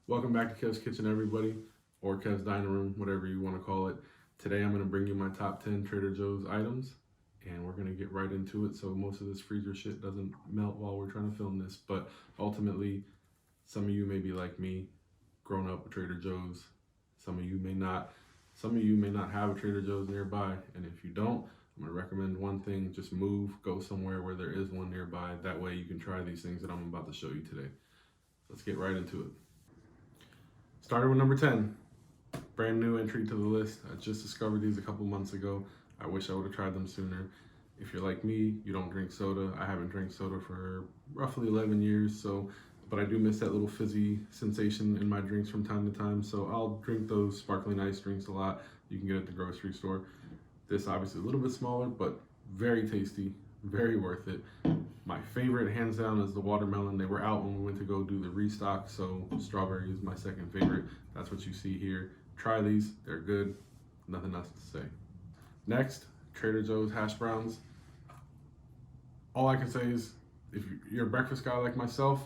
Welcome back to Kev's Kitchen, everybody, or Kev's Dining Room, whatever you want to call it. Today I'm going to bring you my top 10 Trader Joe's items, and we're going to get right into it so most of this freezer shit doesn't melt while we're trying to film this. But ultimately, some of you may be like me, grown up with Trader Joe's. Some of you may not. Some of you may not have a Trader Joe's nearby, and if you don't, I'm going to recommend one thing: just move, go somewhere where there is one nearby. That way you can try these things that I'm about to show you today. Let's get right into it. Started with number 10, brand new entry to the list. I just discovered these a couple months ago. I wish I would have tried them sooner. If you're like me, you don't drink soda. I haven't drank soda for roughly 11 years, but I do miss that little fizzy sensation in my drinks from time to time. So I'll drink those sparkling ice drinks a lot. You can get at the grocery store. This obviously a little bit smaller, but very tasty, very worth it. My favorite, hands down, is the watermelon. They were out when we went to go do the restock, so strawberry is my second favorite. That's what you see here. Try these, they're good. Nothing else to say. Next, Trader Joe's hash browns. All I can say is, if you're a breakfast guy like myself,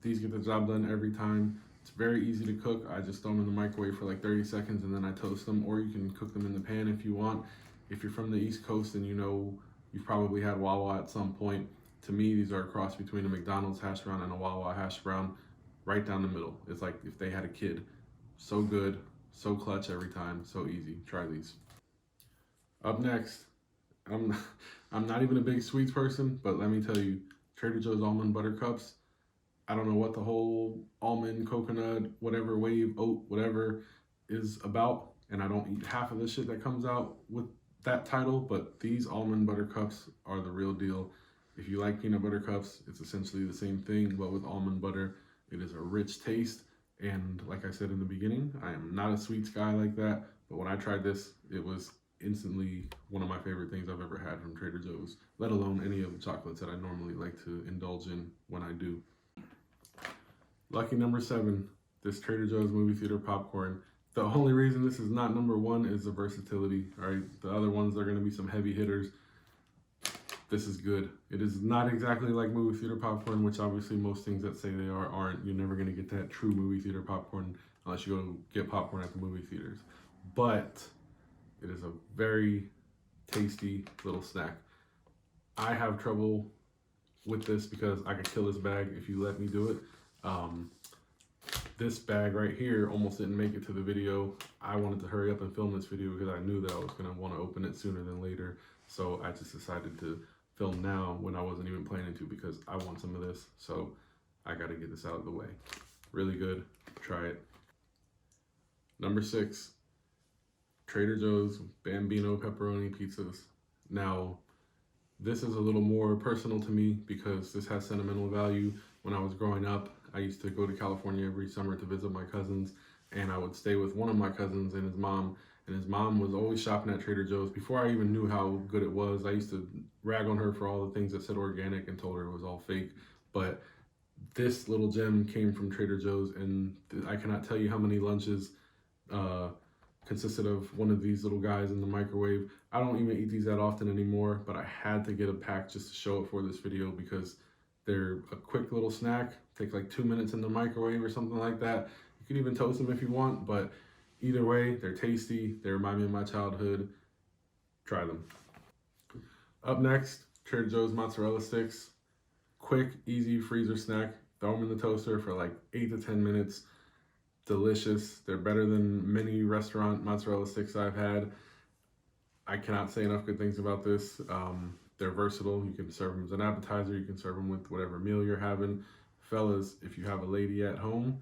these get the job done every time. It's very easy to cook. I just throw them in the microwave for like 30 seconds and then I toast them, or you can cook them in the pan if you want. If you're from the East Coast and you know you've probably had Wawa at some point, to me, these are a cross between a McDonald's hash brown and a Wawa hash brown, right down the middle. It's like if they had a kid. So good, so clutch every time, so easy. Try these. Up next, I'm I'm not even a big sweets person, but let me tell you, Trader Joe's almond butter cups. I don't know what the whole almond, coconut, whatever wave, oat, whatever is about, and I don't eat half of the shit that comes out with that title, but these almond butter cups are the real deal. If you like peanut butter cups, it's essentially the same thing, but with almond butter. It is a rich taste, and like I said in the beginning, I am not a sweets guy like that, but when I tried this, it was instantly one of my favorite things I've ever had from Trader Joe's, let alone any of the chocolates that I normally like to indulge in when I do. Lucky number 7, this Trader Joe's movie theater popcorn. The only reason this is not number 1 is the versatility, all right? The other ones are gonna be some heavy hitters. This is good. It is not exactly like movie theater popcorn, which obviously most things that say they are aren't. You're never gonna get that true movie theater popcorn unless you go get popcorn at the movie theaters. But it is a very tasty little snack. I have trouble with this because I could kill this bag if you let me do it. This bag right here almost didn't make it to the video. I wanted to hurry up and film this video because I knew that I was gonna want to open it sooner than later. So I just decided to film now when I wasn't even planning to because I want some of this. So I gotta get this out of the way. Really good, try it. Number 6, Trader Joe's Bambino pepperoni pizzas. Now, this is a little more personal to me because this has sentimental value. When I was growing up, I used to go to California every summer to visit my cousins, and I would stay with one of my cousins and his mom was always shopping at Trader Joe's. Before I even knew how good it was, I used to rag on her for all the things that said organic and told her it was all fake. But this little gem came from Trader Joe's, and I cannot tell you how many lunches consisted of one of these little guys in the microwave. I don't even eat these that often anymore, but I had to get a pack just to show it for this video because they're a quick little snack. Take like 2 minutes in the microwave or something like that. You can even toast them if you want, but either way, they're tasty. They remind me of my childhood. Try them. Up next, Trader Joe's mozzarella sticks. Quick, easy freezer snack. Throw them in the toaster for like 8 to 10 minutes. Delicious. They're better than many restaurant mozzarella sticks I've had. I cannot say enough good things about this. They're versatile. You can serve them as an appetizer. You can serve them with whatever meal you're having. Fellas, if you have a lady at home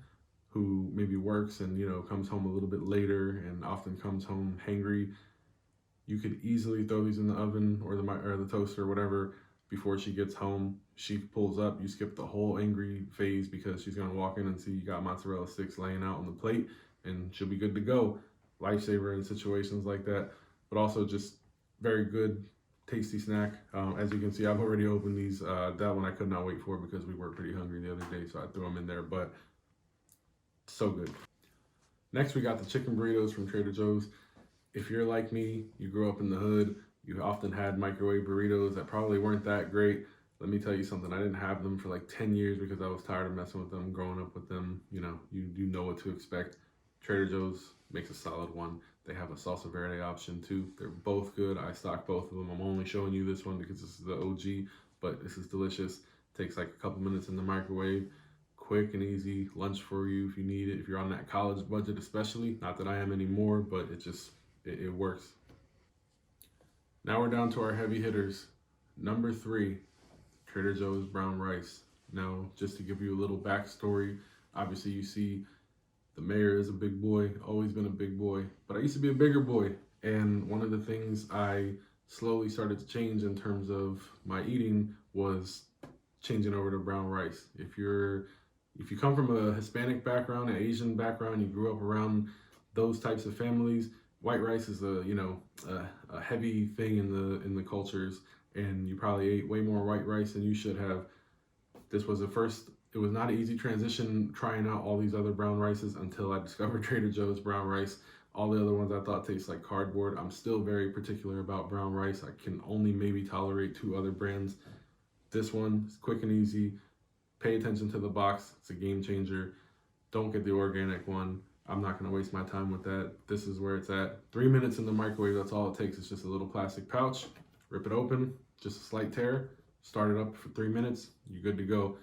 who maybe works and comes home a little bit later and often comes home hangry, you could easily throw these in the oven or the toaster or whatever before she gets home. She pulls up, you skip the whole angry phase because she's gonna walk in and see you got mozzarella sticks laying out on the plate and she'll be good to go. Lifesaver in situations like that, but also just very good, tasty snack. As you can see, I've already opened these. That one I could not wait for because we were pretty hungry the other day, so I threw them in there, but so good. Next, we got the chicken burritos from Trader Joe's. If you're like me, you grew up in the hood, you often had microwave burritos that probably weren't that great. Let me tell you something. I didn't have them for like 10 years because I was tired of messing with them, growing up with them. You know, you know what to expect. Trader Joe's makes a solid one. They have a salsa verde option too. They're both good. I stock both of them. I'm only showing you this one because this is the OG, but this is delicious. Takes like a couple minutes in the microwave. Quick and easy lunch for you if you need it. If you're on that college budget especially. Not that I am anymore, but it works. Now we're down to our heavy hitters. Number 3. Trader Joe's brown rice. Now, just to give you a little backstory, obviously you see the mayor is a big boy, always been a big boy, but I used to be a bigger boy. And one of the things I slowly started to change in terms of my eating was changing over to brown rice. If you come from a Hispanic background, an Asian background, you grew up around those types of families, white rice is a heavy thing in the cultures, and you probably ate way more white rice than you should have. This was it was not an easy transition trying out all these other brown rices until I discovered Trader Joe's brown rice. All the other ones I thought taste like cardboard. I'm still very particular about brown rice. I can only maybe tolerate 2 other brands. This one is quick and easy. Pay attention to the box. It's a game changer. Don't get the organic one. I'm not going to waste my time with that. This is where it's at. 3 minutes in the microwave. That's all it takes. It's just a little plastic pouch. Rip it open. Just a slight tear. Start it up for 3 minutes. You're good to go.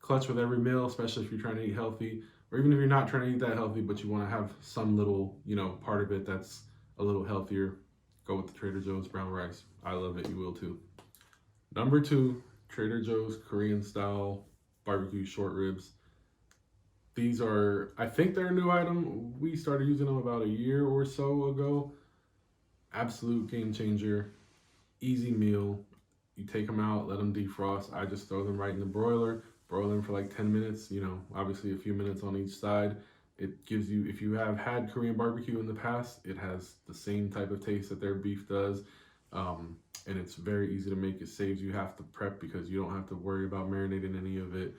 Clutch with every meal, especially if you're trying to eat healthy, or even if you're not trying to eat that healthy, but you want to have some little, part of it that's a little healthier. Go with the Trader Joe's brown rice. I love it. You will too. Number 2, Trader Joe's Korean style barbecue short ribs. These are, I think they're a new item. We started using them about a year or so ago. Absolute game changer. Easy meal. You take them out, let them defrost. I just throw them right in the broiler, broil them for like 10 minutes, obviously a few minutes on each side. It gives you, if you have had Korean barbecue in the past, it has the same type of taste that their beef does. And it's very easy to make. It saves you half the prep because you don't have to worry about marinating any of it.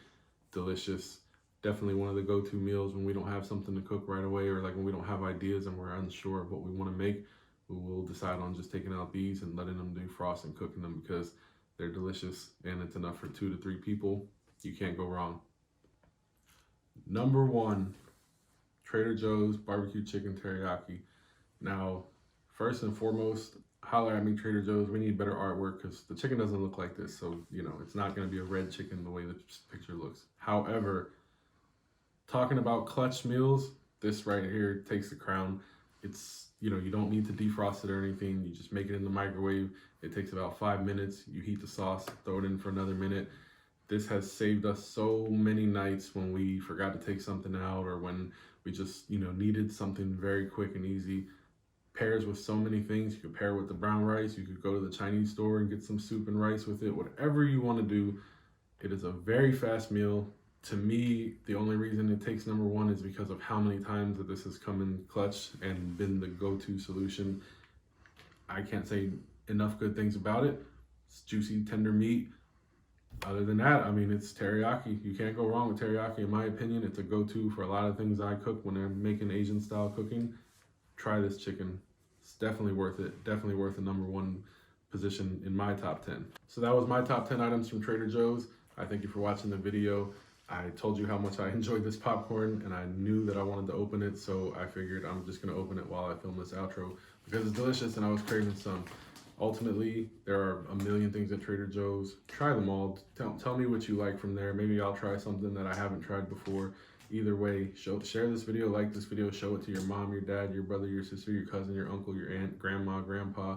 Delicious. Definitely one of the go-to meals when we don't have something to cook right away, or like when we don't have ideas and we're unsure of what we want to make. We will decide on just taking out these and letting them defrost and cooking them because they're delicious and it's enough for 2 to 3 people. You can't go wrong. Number 1, Trader Joe's barbecue chicken teriyaki. Now, first and foremost, holler at me, Trader Joe's. We need better artwork because the chicken doesn't look like this. So, it's not going to be a red chicken the way the picture looks. However, talking about clutch meals, this right here takes the crown. It's, you don't need to defrost it or anything. You just make it in the microwave. It takes about 5 minutes. You heat the sauce, throw it in for another minute. This has saved us so many nights when we forgot to take something out or when we just, needed something very quick and easy. Pairs with so many things. You could pair with the brown rice. You could go to the Chinese store and get some soup and rice with it. Whatever you want to do. It is a very fast meal. To me, the only reason it takes number 1 is because of how many times that this has come in clutch and been the go-to solution. I can't say enough good things about it. It's juicy, tender meat. Other than that, it's teriyaki. You can't go wrong with teriyaki, in my opinion. It's a go-to for a lot of things I cook when I'm making Asian style cooking. Try this chicken. It's definitely worth it. Definitely worth the number 1 position in my top 10. So that was my top 10 items from Trader Joe's. I thank you for watching the video. I told you how much I enjoyed this popcorn and I knew that I wanted to open it, so I figured I'm just gonna open it while I film this outro because it's delicious and I was craving some. Ultimately, there are a million things at Trader Joe's. Try them all. Tell me what you like from there. Maybe I'll try something that I haven't tried before. Either way, share this video, like this video, show it to your mom, your dad, your brother, your sister, your cousin, your uncle, your aunt, grandma, grandpa,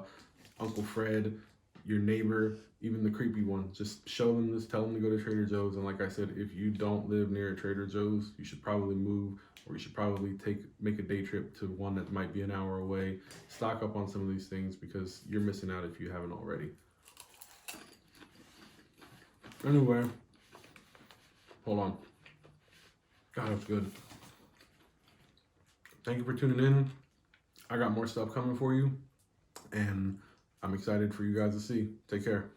Uncle Fred, your neighbor, even the creepy one. Just show them this, tell them to go to Trader Joe's. And like I said, if you don't live near a Trader Joe's, you should probably move, or you should probably make a day trip to one that might be an hour away. Stock up on some of these things because you're missing out if you haven't already. Anyway, hold on. God, that's good. Thank you for tuning in. I got more stuff coming for you, and I'm excited for you guys to see. Take care.